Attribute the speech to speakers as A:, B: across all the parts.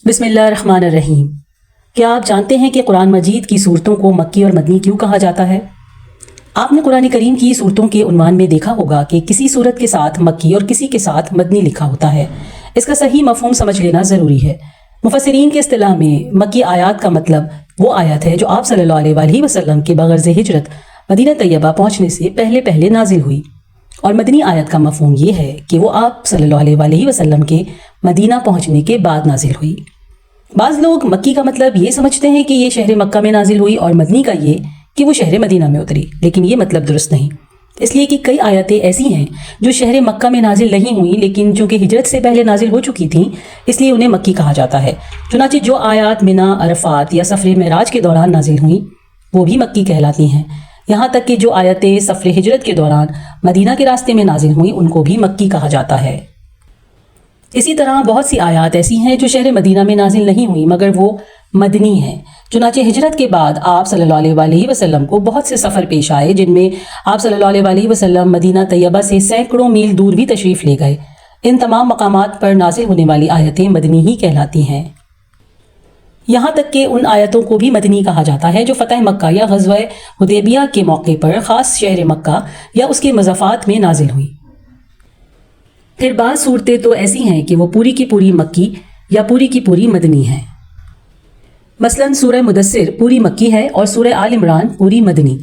A: بسم اللہ الرحمن الرحیم۔ کیا آپ جانتے ہیں کہ قرآن مجید کی صورتوں کو مکی اور مدنی کیوں کہا جاتا ہے؟ آپ نے قرآن کریم کی صورتوں کے عنوان میں دیکھا ہوگا کہ کسی صورت کے ساتھ مکی اور کسی کے ساتھ مدنی لکھا ہوتا ہے۔ اس کا صحیح مفہوم سمجھ لینا ضروری ہے۔ مفسرین کے اصطلاح میں مکی آیات کا مطلب وہ آیت ہے جو آپ صلی اللہ علیہ وآلہ وسلم کے بغرض ہجرت مدینہ طیبہ پہنچنے سے پہلے نازل ہوئی، اور مدنی آیت کا مفہوم یہ ہے کہ وہ آپ صلی اللہ علیہ وآلہ وسلم کے مدینہ پہنچنے کے بعد نازل ہوئی۔ بعض لوگ مکی کا مطلب یہ سمجھتے ہیں کہ یہ شہر مکہ میں نازل ہوئی اور مدنی کا یہ کہ وہ شہر مدینہ میں اتری، لیکن یہ مطلب درست نہیں، اس لیے کہ کئی آیتیں ایسی ہیں جو شہر مکہ میں نازل نہیں ہوئیں لیکن چونکہ ہجرت سے پہلے نازل ہو چکی تھیں اس لیے انہیں مکی کہا جاتا ہے۔ چنانچہ جو آیات منا، عرفات یا سفر معراج کے دوران نازل ہوئیں وہ بھی مکی کہلاتی ہیں، یہاں تک کہ جو آیتیں سفر ہجرت کے دوران مدینہ کے راستے میں نازل ہوئیں ان کو بھی مکی کہا جاتا ہے۔ اسی طرح بہت سی آیات ایسی ہیں جو شہر مدینہ میں نازل نہیں ہوئیں مگر وہ مدنی ہیں۔ چنانچہ ہجرت کے بعد آپ صلی اللہ علیہ وآلہ وسلم کو بہت سے سفر پیش آئے جن میں آپ صلی اللہ علیہ وآلہ وسلم مدینہ طیبہ سے سینکڑوں میل دور بھی تشریف لے گئے۔ ان تمام مقامات پر نازل ہونے والی آیتیں مدنی ہی کہلاتی ہیں، یہاں تک کہ ان آیتوں کو بھی مدنی کہا جاتا ہے جو فتح مکہ یا غزوہ حدیبیہ کے موقع پر خاص شہر مکہ یا اس کے مضافات میں نازل ہوئیں۔ پھر بعض صورتیں تو ایسی ہیں کہ وہ پوری کی پوری مکی یا پوری کی پوری مدنی ہیں، مثلا سورہ مدثر پوری مکی ہے اور سورہ آل عمران پوری مدنی،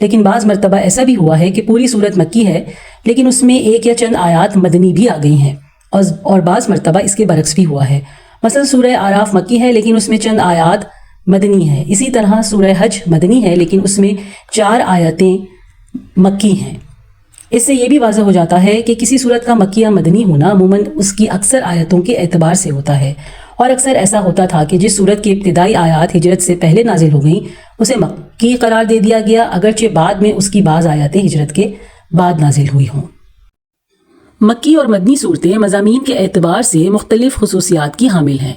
A: لیکن بعض مرتبہ ایسا بھی ہوا ہے کہ پوری صورت مکی ہے لیکن اس میں ایک یا چند آیات مدنی بھی آ گئی ہیں، اور بعض مرتبہ اس کے برعکس بھی ہوا ہے، مثلا سورہ آراف مکی ہے لیکن اس میں چند آیات مدنی ہیں، اسی طرح سورہ حج مدنی ہے لیکن اس میں 4 آیتیں مکی ہیں۔ اس سے یہ بھی واضح ہو جاتا ہے کہ کسی صورت کا مکی یا مدنی ہونا عموماً اس کی اکثر آیتوں کے اعتبار سے ہوتا ہے، اور اکثر ایسا ہوتا تھا کہ جس صورت کی ابتدائی آیات ہجرت سے پہلے نازل ہو گئیں اسے مکی قرار دے دیا گیا اگرچہ بعد میں اس کی بعض آیاتیں ہجرت کے بعد نازل ہوئی ہوں۔ مکی اور مدنی صورتیں مضامین کے اعتبار سے مختلف خصوصیات کی حامل ہیں۔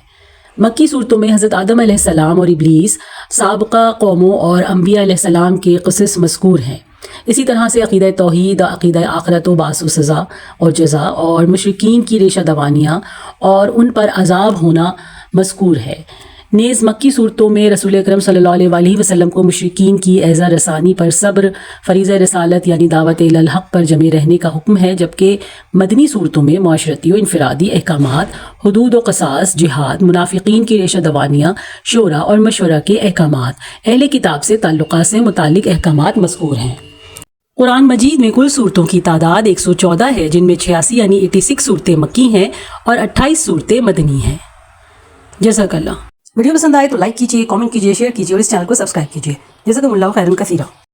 A: مکی صورتوں میں حضرت آدم علیہ السلام اور ابلیس، سابقہ قوموں اور انبیاء علیہ السلام کے قصص مذکور ہیں۔ اسی طرح سے عقیدہ توحید، عقیدہ آخرت و بعث و سزا اور جزا اور مشرکین کی ریشہ دوانیاں اور ان پر عذاب ہونا مذکور ہے۔ نیز مکی صورتوں میں رسول اکرم صلی اللہ علیہ وآلہ وسلم کو مشرکین کی ایذا رسانی پر صبر، فریضہ رسالت یعنی دعوت الی الحق پر جمع رہنے کا حکم ہے، جبکہ مدنی صورتوں میں معاشرتی و انفرادی احکامات، حدود و قصاص، جہاد، منافقین کی ریشہ دوانیاں، شورا اور مشورہ کے احکامات، اہل کتاب سے تعلقات سے متعلق احکامات مذکور ہیں۔ قرآن مجید میں کل صورتوں کی تعداد 114 ہے، جن میں 86 یعنی 86 صورتیں مکی ہیں اور 28 صورتیں مدنی ہیں۔ جزاک اللہ۔ ویڈیو پسند آئے تو لائک کیجیے، کامنٹ کیجیے، شیئر کیجیے اور اس چینل کو سبسکرائب کیجیے۔ جزاکم اللہ خیرا کثیرا۔